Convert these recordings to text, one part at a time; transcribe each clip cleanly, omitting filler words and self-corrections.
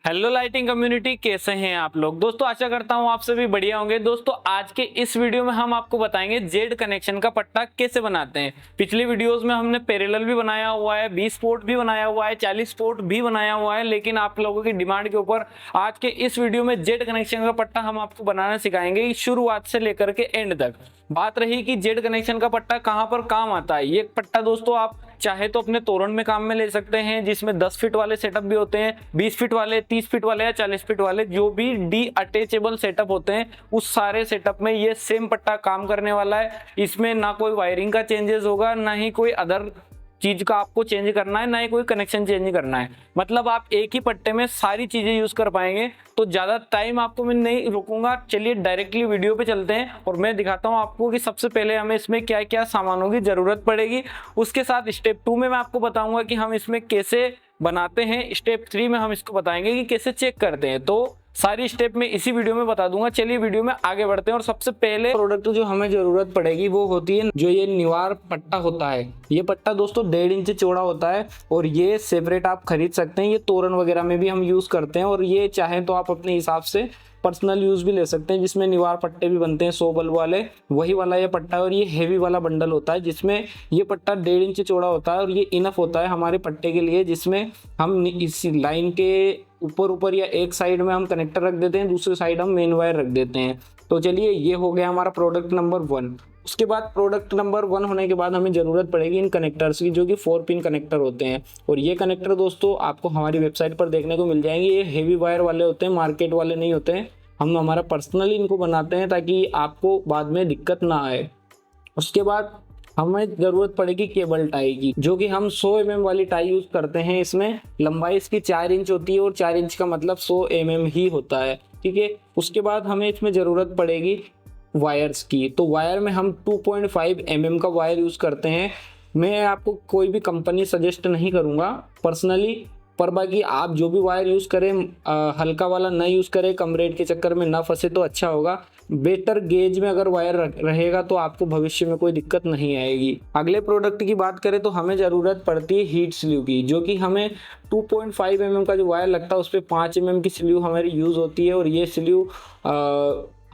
Hello lighting community, कैसे हैं आप लोग। दोस्तों आशा करता हूं आप सभी बढ़िया होंगे। दोस्तों आज के इस वीडियो में हम आपको बताएंगे जेड कनेक्शन का पट्टा कैसे बनाते हैं। पिछली वीडियोस में हमने पैरेलल भी बनाया हुआ है, 20 पोर्ट भी बनाया हुआ है, 40 पोर्ट भी बनाया हुआ है, लेकिन आप लोगों की डिमांड के ऊपर आज के इस वीडियो में जेड कनेक्शन का पट्टा हम आपको बनाना सिखाएंगे, शुरुआत से लेकर के एंड तक। बात रही कि जेड कनेक्शन का पट्टा कहां पर काम आता है। ये पट्टा दोस्तों आप चाहे तो अपने तोरण में काम में ले सकते हैं, जिसमें 10 फीट वाले सेटअप भी होते हैं, 20 फीट वाले, 30 फीट वाले या 40 फीट वाले, जो भी डी अटैचेबल सेटअप होते हैं उस सारे सेटअप में ये सेम पट्टा काम करने वाला है। इसमें ना कोई वायरिंग का चेंजेस होगा, ना ही कोई अदर चीज का आपको चेंज करना है, ना ही कोई कनेक्शन चेंज करना है। मतलब आप एक ही पट्टे में सारी चीजें यूज कर पाएंगे। तो ज्यादा टाइम आपको मैं नहीं रुकूंगा, चलिए डायरेक्टली वीडियो पे चलते हैं और मैं दिखाता हूं आपको कि सबसे पहले हमें इसमें क्या क्या सामानों की जरूरत पड़ेगी। उसके साथ स्टेप 2 में मैं आपको बताऊंगा कि हम इसमें कैसे बनाते हैं। स्टेप 3 में हम इसको बताएंगे कि कैसे चेक करते हैं। तो सारी स्टेप में इसी वीडियो में बता दूंगा। चलिए वीडियो में आगे बढ़ते हैं। और सबसे पहले प्रोडक्ट जो हमें जरूरत पड़ेगी वो होती है जो ये निवार पट्टा होता है। ये पट्टा दोस्तों 1.5 इंच चौड़ा होता है और ये सेपरेट आप खरीद सकते हैं। ये तोरण वगैरह में भी हम यूज करते हैं और ये चाहे तो आप अपने हिसाब से पर्सनल यूज भी ले सकते हैं, जिसमें निवार पट्टे भी बनते हैं 100 बल्ब वाले, वही वाला ये पट्टा है। और ये हेवी वाला बंडल होता है जिसमें ये पट्टा 1.5 इंच चौड़ा होता है और ये इनफ होता है हमारे पट्टे के लिए, जिसमें हम इस लाइन के ऊपर या एक साइड में हम कनेक्टर रख देते हैं, दूसरे साइड हम मेन वायर रख देते हैं। तो चलिए ये हो गया हमारा प्रोडक्ट नंबर 1। उसके बाद प्रोडक्ट नंबर 1 होने के बाद हमें ज़रूरत पड़ेगी इन कनेक्टर्स की, जो कि 4 पिन कनेक्टर होते हैं। और ये कनेक्टर दोस्तों आपको हमारी वेबसाइट पर देखने को मिल जाएंगे। ये हेवी वायर वाले होते हैं, मार्केट वाले नहीं होते हैं। हम हमारा पर्सनली इनको बनाते हैं ताकि आपको बाद में दिक्कत ना आए। उसके बाद हमें ज़रूरत पड़ेगी केबल टाई की, जो कि हम 100 mm वाली टाई यूज़ करते हैं। इसमें लंबाई इसकी 4 इंच होती है और 4 इंच का मतलब 100 mm ही होता है, ठीक है। उसके बाद हमें इसमें ज़रूरत पड़ेगी वायर्स की। तो वायर में हम 2.5 mm का वायर यूज़ करते हैं। मैं आपको कोई भी कंपनी सजेस्ट नहीं करूँगा पर्सनली, पर बाकी आप जो भी वायर यूज़ करें हल्का वाला ना यूज़ करें, कम रेट के चक्कर में ना फंसे तो अच्छा होगा। बेटर गेज में अगर वायर रहेगा तो आपको भविष्य में कोई दिक्कत नहीं आएगी। अगले प्रोडक्ट की बात करें तो हमें ज़रूरत पड़ती है हीट स्लीव की, जो कि हमें 2.5 mm का जो वायर लगता है उस पर 5 mm की स्लीव हमारी यूज़ होती है। और ये स्लीव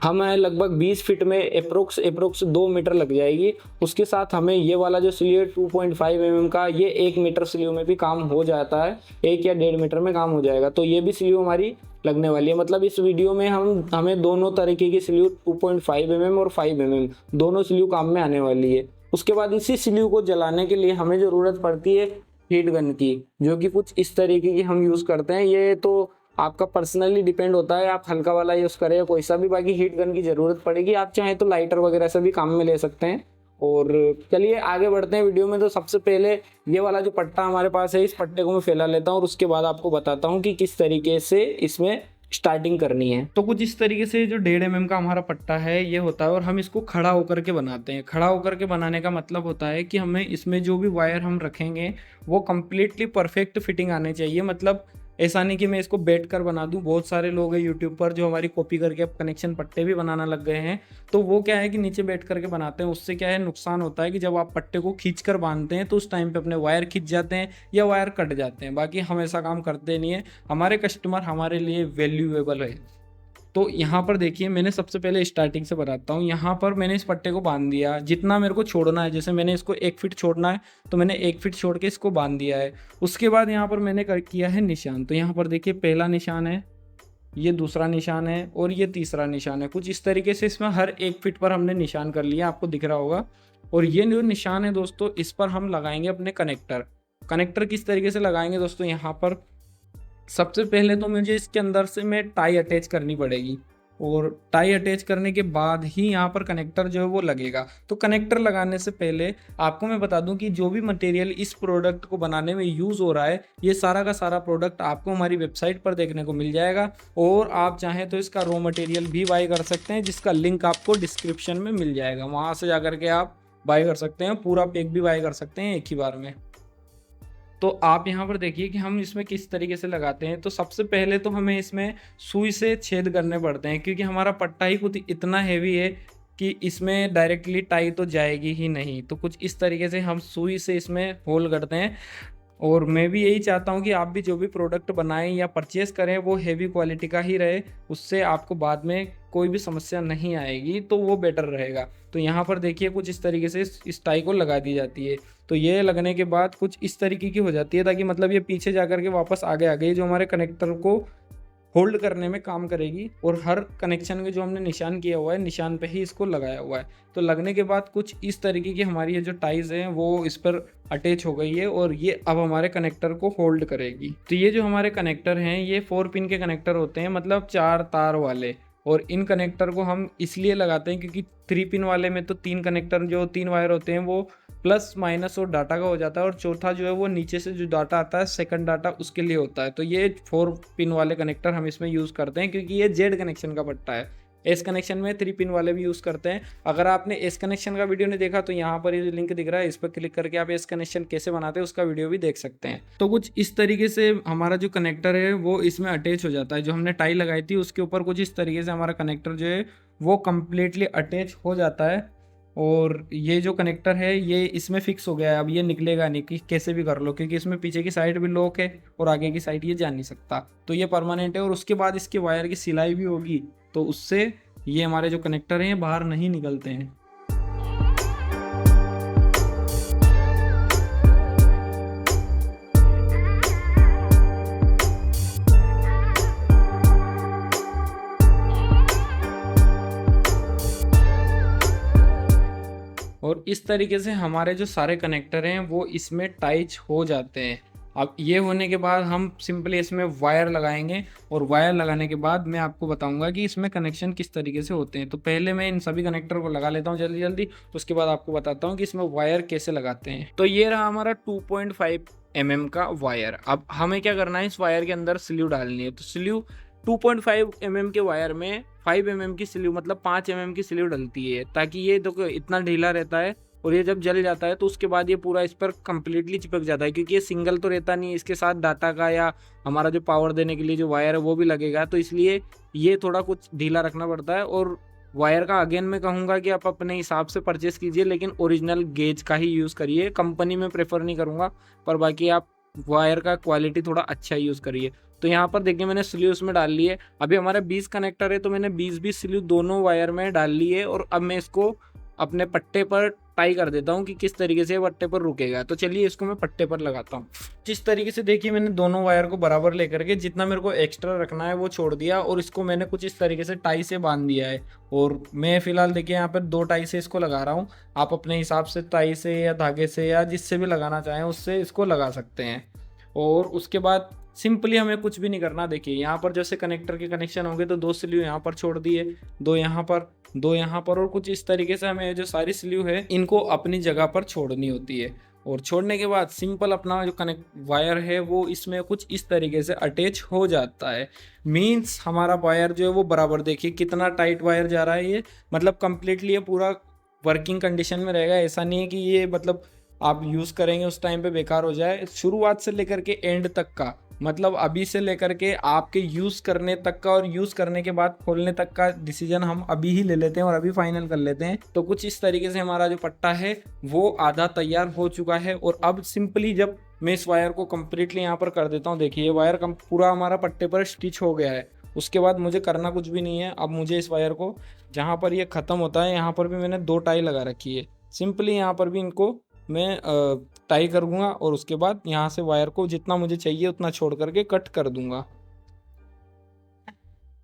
हमें लगभग 20 फीट में अप्रोक्स 2 मीटर लग जाएगी। उसके साथ हमें ये वाला जो स्लीव है 2.5 mm का, ये 1 मीटर स्लीव में भी काम हो जाता है, 1 या 1.5 मीटर में काम हो जाएगा। तो ये भी स्लीव हमारी लगने वाली है। मतलब इस वीडियो में हमें दोनों तरीके की स्लीव 2.5 mm और 5 mm दोनों स्लीव काम में आने वाली है। उसके बाद इसी स्लीव को जलाने के लिए हमें ज़रूरत पड़ती है हीट गन की, जो कि कुछ इस तरीके की हम यूज़ करते हैं। ये तो आपका पर्सनली डिपेंड होता है, आप हल्का वाला यूज़ करें या कोई सा भी। बाकी हीट गन की ज़रूरत पड़ेगी, आप चाहें तो लाइटर वगैरह से भी काम में ले सकते हैं। और चलिए आगे बढ़ते हैं वीडियो में। तो सबसे पहले ये वाला जो पट्टा हमारे पास है, इस पट्टे को मैं फैला लेता हूँ और उसके बाद आपको बताता हूँ कि किस तरीके से इसमें स्टार्टिंग करनी है। तो कुछ इस तरीके से जो 1.5 mm का हमारा पट्टा है ये होता है और हम इसको खड़ा होकर के बनाते हैं। खड़ा होकर के बनाने का मतलब होता है कि हमें इसमें जो भी वायर हम रखेंगे वो कम्प्लीटली परफेक्ट फिटिंग आने चाहिए। मतलब ऐसा नहीं कि मैं इसको बैठ कर बना दूं। बहुत सारे लोग हैं यूट्यूब पर जो हमारी कॉपी करके अब कनेक्शन पट्टे भी बनाना लग गए हैं। तो वो क्या है कि नीचे बैठ करके बनाते हैं। उससे क्या है नुकसान होता है कि जब आप पट्टे को खींच कर बांधते हैं तो उस टाइम पे अपने वायर खिंच जाते हैं या वायर कट जाते हैं। बाकी हम ऐसा काम करते नहीं है, हमारे कस्टमर हमारे लिए वैल्यूएबल है। तो यहाँ पर देखिए, मैंने सबसे पहले स्टार्टिंग से बताता हूँ। यहाँ पर मैंने इस पट्टे को बांध दिया जितना मेरे को छोड़ना है। जैसे मैंने इसको 1 फीट छोड़ना है तो मैंने 1 फीट छोड़ के इसको बांध दिया है। उसके बाद यहाँ पर मैंने किया है निशान। तो यहाँ पर देखिए पहला निशान है, ये दूसरा निशान है और ये तीसरा निशान है। कुछ इस तरीके से इसमें हर 1 फीट पर हमने निशान कर लिया, आपको दिख रहा होगा। और ये जो निशान है दोस्तों, इस पर हम लगाएंगे अपने कनेक्टर किस तरीके से लगाएंगे दोस्तों। यहाँ पर सबसे पहले तो मुझे इसके अंदर से मैं टाई अटैच करनी पड़ेगी और टाई अटैच करने के बाद ही यहाँ पर कनेक्टर जो है वो लगेगा। तो कनेक्टर लगाने से पहले आपको मैं बता दूं कि जो भी मटेरियल इस प्रोडक्ट को बनाने में यूज़ हो रहा है, ये सारा का सारा प्रोडक्ट आपको हमारी वेबसाइट पर देखने को मिल जाएगा। और आप चाहें तो इसका रॉ मटेरियल भी बाय कर सकते हैं, जिसका लिंक आपको डिस्क्रिप्शन में मिल जाएगा। वहाँ से जाकर के आप बाय कर सकते हैं, पूरा पैक भी बाय कर सकते हैं एक ही बार में। तो आप यहाँ पर देखिए कि हम इसमें किस तरीके से लगाते हैं। तो सबसे पहले तो हमें इसमें सुई से छेद करने पड़ते हैं, क्योंकि हमारा पट्टा ही कुछ इतना हैवी है कि इसमें डायरेक्टली टाई तो जाएगी ही नहीं। तो कुछ इस तरीके से हम सुई से इसमें होल करते हैं। और मैं भी यही चाहता हूँ कि आप भी जो भी प्रोडक्ट बनाएं या परचेस करें वो हेवी क्वालिटी का ही रहे, उससे आपको बाद में कोई भी समस्या नहीं आएगी, तो वो बेटर रहेगा। तो यहाँ पर देखिए कुछ इस तरीके से इस टाई को लगा दी जाती है। तो ये लगने के बाद कुछ इस तरीके की हो जाती है, ताकि मतलब ये पीछे जा कर के वापस आगे आ गई, जो हमारे कनेक्टर को होल्ड करने में काम करेगी। और हर कनेक्शन में जो हमने निशान किया हुआ है, निशान पे ही इसको लगाया हुआ है। तो लगने के बाद कुछ इस तरीके की हमारी ये जो टाइज हैं वो इस पर अटैच हो गई है, और ये अब हमारे कनेक्टर को होल्ड करेगी। तो ये जो हमारे कनेक्टर हैं ये 4 पिन के कनेक्टर होते हैं, मतलब 4 तार वाले। और इन कनेक्टर को हम इसलिए लगाते हैं क्योंकि 3 पिन वाले में तो 3 कनेक्टर, जो 3 वायर होते हैं वो प्लस माइनस और डाटा का हो जाता है, और चौथा जो है वो नीचे से जो डाटा आता है, सेकंड डाटा, उसके लिए होता है। तो ये 4 पिन वाले कनेक्टर हम इसमें यूज़ करते हैं, क्योंकि ये जेड कनेक्शन का पट्टा है। एस कनेक्शन में 3 पिन वाले भी यूज़ करते हैं। अगर आपने एस कनेक्शन का वीडियो नहीं देखा तो यहाँ पर ये लिंक दिख रहा है, इस पर क्लिक करके आप एस कनेक्शन कैसे बनाते हैं उसका वीडियो भी देख सकते हैं। तो कुछ इस तरीके से हमारा जो कनेक्टर है वो इसमें अटैच हो जाता है। जो हमने टाई लगाई थी उसके ऊपर कुछ इस तरीके से हमारा कनेक्टर जो है वो कम्प्लीटली अटैच हो जाता है। और ये जो कनेक्टर है ये इसमें फिक्स हो गया है, अब ये निकलेगा नहीं कि कैसे भी कर लो, क्योंकि इसमें पीछे की साइड भी लॉक है और आगे की साइड ये जा नहीं सकता। तो ये परमानेंट है। और उसके बाद इसके वायर की सिलाई भी होगी, तो उससे ये हमारे जो कनेक्टर हैं बाहर नहीं निकलते हैं। और इस तरीके से हमारे जो सारे कनेक्टर हैं वो इसमें टाइच हो जाते हैं। अब ये होने के बाद हम सिंपली इसमें वायर लगाएंगे, और वायर लगाने के बाद मैं आपको बताऊंगा कि इसमें कनेक्शन किस तरीके से होते हैं। तो पहले मैं इन सभी कनेक्टर को लगा लेता हूँ जल्दी जल्दी, उसके बाद आपको बताता हूँ कि इसमें वायर कैसे लगाते हैं। तो ये रहा हमारा 2.5 mm का वायर। अब हमें क्या करना है, इस वायर के अंदर स्लीव डालनी है। तो स्लीव 2.5 mm के वायर में 5 mm की स्लीव, मतलब 5 mm की स्लीव डलती है, ताकि ये देखो इतना ढीला रहता है, और ये जब जल जाता है तो उसके बाद ये पूरा इस पर कंप्लीटली चिपक जाता है, क्योंकि ये सिंगल तो रहता नहीं है, इसके साथ डाटा का या हमारा जो पावर देने के लिए जो वायर है वो भी लगेगा। तो इसलिए ये थोड़ा कुछ ढीला रखना पड़ता है। और वायर का अगेन मैं कहूँगा कि आप अपने हिसाब से परचेस कीजिए, लेकिन ओरिजिनल गेज का ही यूज़ करिए। कंपनी में प्रेफर नहीं करूँगा, पर बाकी आप वायर का क्वालिटी थोड़ा अच्छा यूज़ करिए। तो यहाँ पर देखिए मैंने स्लीव उसमें डाल ली है। अभी हमारे 20 कनेक्टर है, तो मैंने 20 स्लीव दोनों वायर में डाल ली है। और अब मैं इसको अपने पट्टे पर टाई कर देता हूँ कि किस तरीके से पट्टे पर रुकेगा। तो चलिए इसको मैं पट्टे पर लगाता हूँ। जिस तरीके से देखिए मैंने दोनों वायर को बराबर लेकर के जितना मेरे को एक्स्ट्रा रखना है वो छोड़ दिया, और इसको मैंने कुछ इस तरीके से टाई से बांध दिया है। और मैं फिलहाल देखिए यहाँ पर 2 टाई से इसको लगा रहा हूँ। आप अपने हिसाब से टाई से या धागे से या जिससे भी लगाना चाहें उससे इसको लगा सकते हैं। और उसके बाद सिंपली हमें कुछ भी नहीं करना। देखिए यहाँ पर जैसे कनेक्टर के कनेक्शन होंगे तो 2 स्लीव यहाँ पर छोड़ दिए, 2 यहाँ पर, 2 यहाँ पर, और कुछ इस तरीके से हमें जो सारी स्लीव है इनको अपनी जगह पर छोड़नी होती है। और छोड़ने के बाद सिंपल अपना जो कनेक्ट वायर है वो इसमें कुछ इस तरीके से अटैच हो जाता है। मीन्स हमारा वायर जो है वो बराबर, देखिए कितना टाइट वायर जा रहा है ये, मतलब कंप्लीटली ये पूरा वर्किंग कंडीशन में रहेगा। ऐसा नहीं है कि ये मतलब आप यूज़ करेंगे उस टाइम पे बेकार हो जाए। शुरुआत से लेकर के एंड तक का, मतलब अभी से लेकर के आपके यूज़ करने तक का और यूज़ करने के बाद खोलने तक का डिसीजन हम अभी ही ले लेते हैं और अभी फाइनल कर लेते हैं। तो कुछ इस तरीके से हमारा जो पट्टा है वो आधा तैयार हो चुका है। और अब सिंपली जब मैं इस वायर को कंप्लीटली यहाँ पर कर देता हूँ, देखिए ये वायर पूरा हमारा पट्टे पर स्टिच हो गया है। उसके बाद मुझे करना कुछ भी नहीं है। अब मुझे इस वायर को जहाँ पर ये ख़त्म होता है यहाँ पर भी मैंने 2 टाई लगा रखी है, सिंपली यहाँ पर भी इनको मैं टाई कर दूंगा, और उसके बाद यहाँ से वायर को जितना मुझे चाहिए उतना छोड़ करके कट कर दूंगा।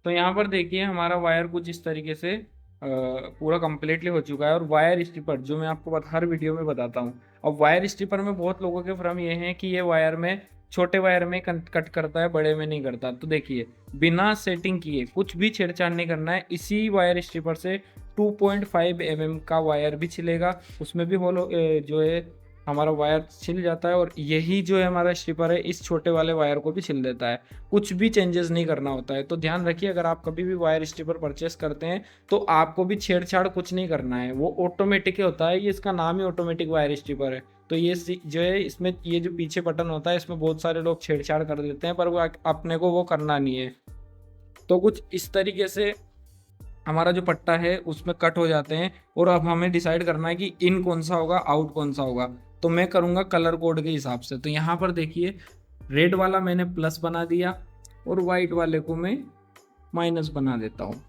तो यहाँ पर देखिए हमारा वायर कुछ इस तरीके से पूरा कंप्लीटली हो चुका है। और वायर स्ट्रिपर जो मैं आपको हर वीडियो में बताता हूँ। अब वायर स्ट्रिपर में बहुत लोगों के भ्रम ये है कि ये वायर में छोटे वायर में कट करता है, बड़े में नहीं करता। तो देखिए बिना सेटिंग किए कुछ भी छेड़छाड़ नहीं करना है। इसी वायर स्ट्रिपर से 2.5 mm का वायर भी छिलेगा, उसमें भी होल जो है हमारा वायर छिल जाता है। और यही जो है हमारा स्ट्रिपर है इस छोटे वाले वायर को भी छिल देता है। कुछ भी चेंजेस नहीं करना होता है। तो ध्यान रखिए अगर आप कभी भी वायर स्ट्रिपर परचेस करते हैं तो आपको भी छेड़छाड़ कुछ नहीं करना है, वो ऑटोमेटिक ही होता है। ये इसका नाम ही ऑटोमेटिक वायर स्ट्रिपर है। तो ये जो है इसमें ये जो पीछे बटन होता है इसमें बहुत सारे लोग छेड़छाड़ कर देते हैं, पर वो अपने को वो करना नहीं है। तो कुछ इस तरीके से हमारा जो पट्टा है उसमें कट हो जाते हैं। और अब हमें डिसाइड करना है कि इन कौन सा होगा, आउट कौन सा होगा। तो मैं करूँगा कलर कोड के हिसाब से। तो यहाँ पर देखिए रेड वाला मैंने प्लस बना दिया और वाइट वाले को मैं माइनस बना देता हूँ,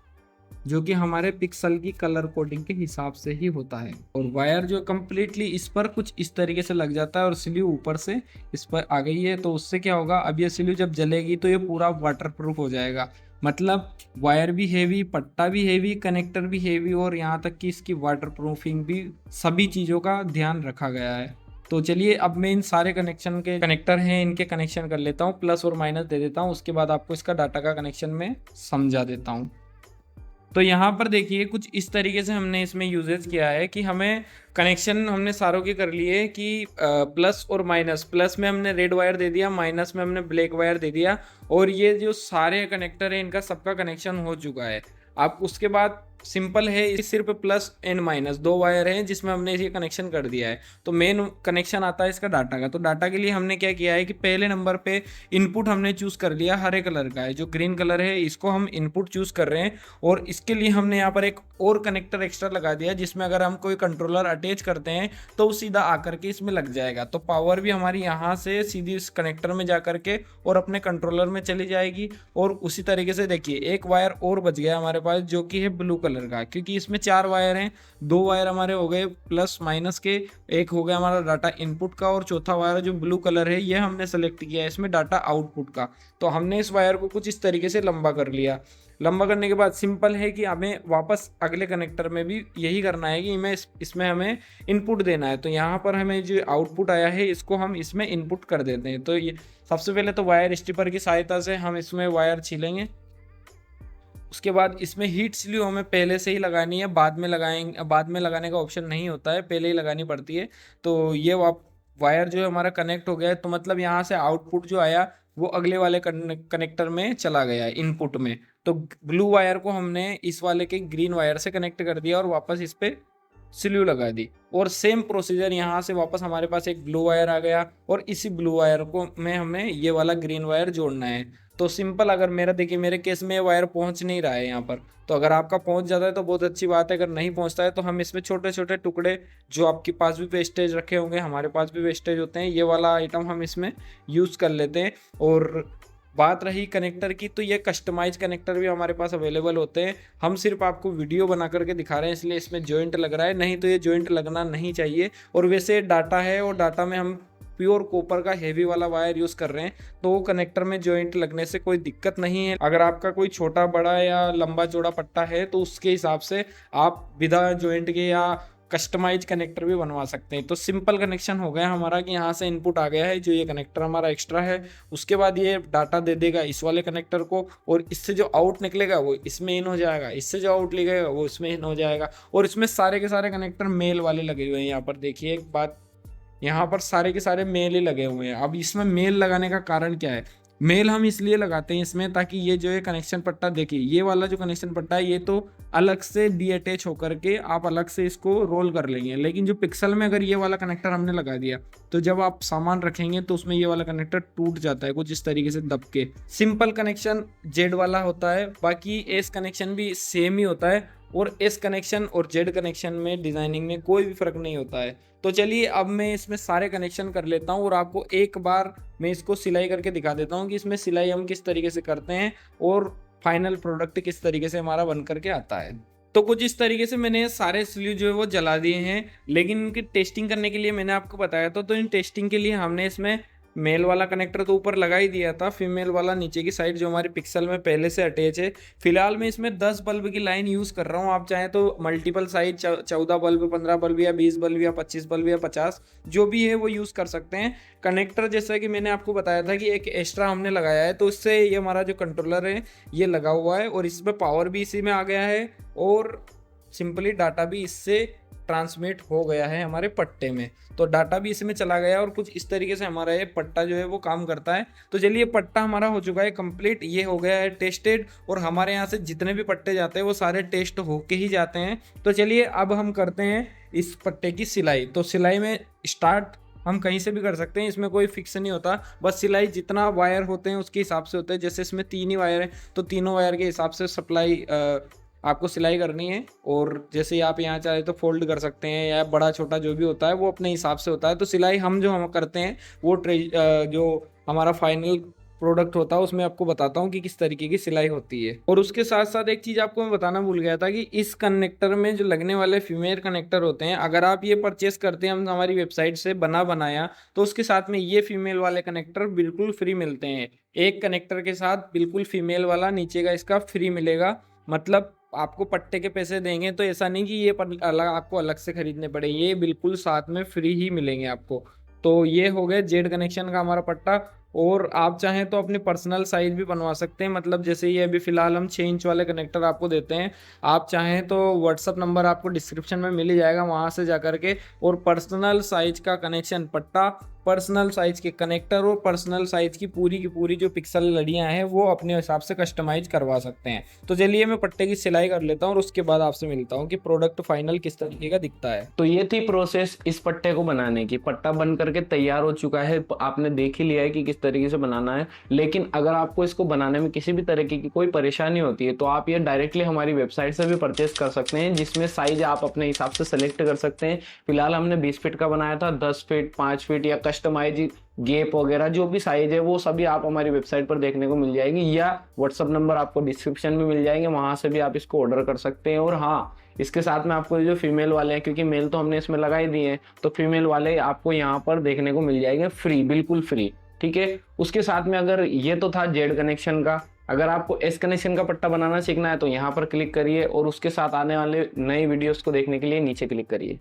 जो कि हमारे पिक्सल की कलर कोडिंग के हिसाब से ही होता है। और वायर जो कम्प्लीटली इस पर कुछ इस तरीके से लग जाता है और स्लीव ऊपर से इस पर आ गई है। तो उससे क्या होगा, अब ये स्लीव जब जलेगी तो ये पूरा वाटरप्रूफ हो जाएगा। मतलब वायर भी हेवी, पट्टा भी हेवी, कनेक्टर भी हेवी और यहाँ तक कि इसकी वाटरप्रूफिंग भी, सभी चीज़ों का ध्यान रखा गया है। तो चलिए अब मैं इन सारे कनेक्टर हैं इनके कनेक्शन कर लेता हूँ, प्लस और माइनस दे देता हूँ, उसके बाद आपको इसका डाटा का कनेक्शन में समझा देता हूँ। तो यहाँ पर देखिए कुछ इस तरीके से हमने इसमें यूजेस किया है कि हमें कनेक्शन हमने सारों के कर लिए कि प्लस और माइनस, प्लस में हमने रेड वायर दे दिया, माइनस में हमने ब्लैक वायर दे दिया और ये जो सारे कनेक्टर है इनका सबका कनेक्शन हो चुका है। अब उसके बाद सिंपल है, सिर्फ प्लस एंड माइनस दो वायर हैं जिसमें हमने ये कनेक्शन कर दिया है। तो मेन कनेक्शन आता है इसका डाटा का। तो डाटा के लिए हमने क्या किया है कि पहले नंबर पे इनपुट हमने चूज कर लिया हरे कलर का है, जो ग्रीन कलर है इसको हम इनपुट चूज कर रहे हैं। और इसके लिए हमने यहाँ पर एक और कनेक्टर एक्स्ट्रा लगा दिया जिसमें अगर हम कोई कंट्रोलर अटैच करते हैं तो वो सीधा आकर के इसमें लग जाएगा। तो पावर भी हमारी यहाँ से सीधी इस कनेक्टर में जा करके और अपने कंट्रोलर में चली जाएगी। और उसी तरीके से देखिए एक वायर और बच गया हमारे पास जो कि है ब्लू कलर का, क्योंकि इसमें 4 वायर हैं, 2 वायर हमारे हो गए प्लस माइनस के, एक हो गया हमारा डाटा इनपुट का और चौथा वायर जो ब्लू कलर है ये हमने सेलेक्ट किया है इसमें डाटा आउटपुट का। तो हमने इस वायर को कुछ इस तरीके से लंबा कर लिया। लंबा करने के बाद सिंपल है कि हमें वापस अगले कनेक्टर में भी यही करना है कि इसमें हमें इनपुट देना है। तो यहाँ पर हमें जो आउटपुट आया है इसको हम इसमें इनपुट कर देते हैं। तो ये सबसे पहले तो वायर स्ट्रिपर की सहायता से हम इसमें वायर छीलेंगे। उसके बाद इसमें हीट स्लीव हमें पहले से ही लगानी है, बाद में लगाएंगे, बाद में लगाने का ऑप्शन नहीं होता है, पहले ही लगानी पड़ती है। तो ये वायर जो है हमारा कनेक्ट हो गया है। तो मतलब यहाँ से आउटपुट जो आया वो अगले वाले कनेक्टर में चला गया है इनपुट में। तो ब्लू वायर को हमने इस वाले के ग्रीन वायर से कनेक्ट कर दिया और वापस इस पे स्लीव लगा दी। और सेम प्रोसीजर यहाँ से वापस हमारे पास एक ब्लू वायर आ गया और इसी ब्लू वायर को में हमें ये वाला ग्रीन वायर जोड़ना है। तो सिंपल, अगर मेरा देखिए मेरे केस में वायर पहुंच नहीं रहा है यहाँ पर, तो अगर आपका पहुंच जाता है तो बहुत अच्छी बात है, अगर नहीं पहुंचता है तो हम इसमें छोटे छोटे टुकड़े जो आपके पास भी वेस्टेज रखे होंगे, हमारे पास भी वेस्टेज होते हैं, ये वाला आइटम हम इसमें यूज़ कर लेते हैं। और बात रही कनेक्टर की, तो ये कस्टमाइज कनेक्टर भी हमारे पास अवेलेबल होते हैं। हम सिर्फ आपको वीडियो बना करके दिखा रहे हैं इसलिए इसमें जॉइंट लग रहा है, नहीं तो ये जॉइंट लगना नहीं चाहिए। और वैसे डाटा है और डाटा में हम प्योर कॉपर का हेवी वाला वायर यूज़ कर रहे हैं, तो वो कनेक्टर में जॉइंट लगने से कोई दिक्कत नहीं है। अगर आपका कोई छोटा बड़ा या लंबा चौड़ा पट्टा है तो उसके हिसाब से आप बिना जॉइंट के या कस्टमाइज कनेक्टर भी बनवा सकते हैं। तो सिंपल कनेक्शन हो गया हमारा कि यहाँ से इनपुट आ गया है, जो ये कनेक्टर हमारा एक्स्ट्रा है, उसके बाद ये डाटा दे देगा इस वाले कनेक्टर को और इससे जो आउट निकलेगा वो इसमें इन हो जाएगा, इससे जो आउट निकलेगा वो इसमें इन हो जाएगा। और इसमें सारे के सारे कनेक्टर मेल वाले लगे हुए हैं। यहाँ पर देखिए एक बात, यहाँ पर सारे के सारे मेल ही लगे हुए हैं। अब इसमें मेल लगाने का कारण क्या है, मेल हम इसलिए लगाते हैं इसमें ताकि ये जो है कनेक्शन पट्टा, देखिए ये वाला जो कनेक्शन पट्टा है ये तो अलग से डीअटैच होकर के आप अलग से इसको रोल कर लेंगे, लेकिन जो पिक्सल में अगर ये वाला कनेक्टर हमने लगा दिया तो जब आप सामान रखेंगे तो उसमें ये वाला कनेक्टर टूट जाता है कुछ इस तरीके से दब के। सिंपल कनेक्शन जेड वाला होता है, बाकी एस कनेक्शन भी सेम ही होता है और एस कनेक्शन और जेड कनेक्शन में डिजाइनिंग में कोई भी फर्क नहीं होता है। तो चलिए अब मैं इसमें सारे कनेक्शन कर लेता हूँ और आपको एक बार मैं इसको सिलाई करके दिखा देता हूँ कि इसमें सिलाई हम किस तरीके से करते हैं और फाइनल प्रोडक्ट किस तरीके से हमारा बन करके आता है। तो कुछ इस तरीके से मैंने सारे स्लीव जो है वो जला दिए हैं, लेकिन इनकी टेस्टिंग करने के लिए मैंने आपको बताया था, तो इन टेस्टिंग के लिए हमने इसमें मेल वाला कनेक्टर तो ऊपर लगा ही दिया था, फीमेल वाला नीचे की साइड जो हमारी पिक्सल में पहले से अटैच है। फिलहाल मैं इसमें 10 बल्ब की लाइन यूज़ कर रहा हूँ, आप चाहें तो मल्टीपल साइज 14 बल्ब, 15 बल्ब या 20 बल्ब या 25 बल्ब या 50 जो भी है वो यूज़ कर सकते हैं। कनेक्टर जैसा कि मैंने आपको बताया था कि एक एक्स्ट्रा हमने लगाया है, तो इससे ये हमारा जो कंट्रोलर है ये लगा हुआ है और इसमें पावर भी इसी में आ गया है और सिंपली डाटा भी इससे ट्रांसमिट हो गया है हमारे पट्टे में, तो डाटा भी इसमें चला गया और कुछ इस तरीके से हमारा ये पट्टा जो है वो काम करता है। तो चलिए पट्टा हमारा हो चुका है कंप्लीट, ये हो गया है टेस्टेड और हमारे यहाँ से जितने भी पट्टे जाते हैं वो सारे टेस्ट होके ही जाते हैं। तो चलिए अब हम करते हैं इस पट्टे की सिलाई। तो सिलाई में स्टार्ट हम कहीं से भी कर सकते हैं, इसमें कोई फिक्स नहीं होता, बस सिलाई जितना वायर होते हैं उसके हिसाब से होता है। जैसे इसमें 3 ही वायर है तो तीनों वायर के हिसाब से सप्लाई आपको सिलाई करनी है। और जैसे ही आप यहाँ चाहे तो फोल्ड कर सकते हैं, या बड़ा छोटा जो भी होता है वो अपने हिसाब से होता है। तो सिलाई हम करते हैं वो जो हमारा फाइनल प्रोडक्ट होता है उसमें आपको बताता हूँ कि किस तरीके की सिलाई होती है। और उसके साथ साथ एक चीज़ आपको मैं बताना भूल गया था कि इस कनेक्टर में जो लगने वाले फीमेल कनेक्टर होते हैं, अगर आप ये परचेस करते हैं हम हमारी वेबसाइट से बनाया, तो उसके साथ में ये फीमेल वाले कनेक्टर बिल्कुल फ्री मिलते हैं। एक कनेक्टर के साथ बिल्कुल फीमेल वाला नीचे का इसका फ्री मिलेगा। मतलब आपको पट्टे के पैसे देंगे तो ऐसा नहीं कि ये आपको अलग से खरीदने पड़े, ये बिल्कुल साथ में फ्री ही मिलेंगे आपको। तो ये हो गया जेड कनेक्शन का हमारा पट्टा। और आप चाहें तो अपने पर्सनल साइज भी बनवा सकते हैं। मतलब जैसे ये अभी फिलहाल हम 6 इंच वाले कनेक्टर आपको देते हैं, आप चाहें तो व्हाट्सअप नंबर आपको डिस्क्रिप्शन में मिल ही जाएगा, वहां से जाकर के और पर्सनल साइज का कनेक्शन पट्टा, पर्सनल साइज के कनेक्टर और पर्सनल साइज की पूरी जो पिक्सल लड़ियां हैं वो अपने हिसाब से कस्टमाइज करवा सकते हैं। तो चलिए मैं पट्टे की सिलाई कर लेता हूँ और उसके बाद आपसे मिलता हूँ कि प्रोडक्ट फाइनल किस तरीके का दिखता है। तो ये थी प्रोसेस इस पट्टे को बनाने की। पट्टा बन करके तैयार हो चुका है, आपने देख ही लिया है कि किस तरीके से बनाना है। लेकिन अगर आपको इसको बनाने में किसी भी तरीके की कोई परेशानी होती है तो आप ये डायरेक्टली हमारी वेबसाइट से भी परचेस कर सकते हैं, जिसमें साइज आप अपने हिसाब से सेलेक्ट कर सकते हैं। फिलहाल हमने 20 फीट का बनाया था, 10 फीट, 5 फीट या कस्टमाइज गेप वगैरह जो भी साइज है वो सभी आप हमारी वेबसाइट पर देखने को मिल जाएगी, या व्हाट्सअप नंबर आपको डिस्क्रिप्शन में मिल जाएंगे, वहां से भी आप इसको ऑर्डर कर सकते हैं। और हाँ, इसके साथ में आपको जो फीमेल वाले हैं, क्योंकि मेल तो हमने इसमें लगा ही दिए हैं, तो फीमेल वाले आपको यहाँ पर देखने को मिल जाएंगे फ्री, बिल्कुल फ्री। ठीक है। उसके साथ में अगर ये तो था जेड कनेक्शन का, अगर आपको एस कनेक्शन का पट्टा बनाना सीखना है तो यहाँ पर क्लिक करिए और उसके साथ आने वाले नए वीडियोस को देखने के लिए नीचे क्लिक करिए।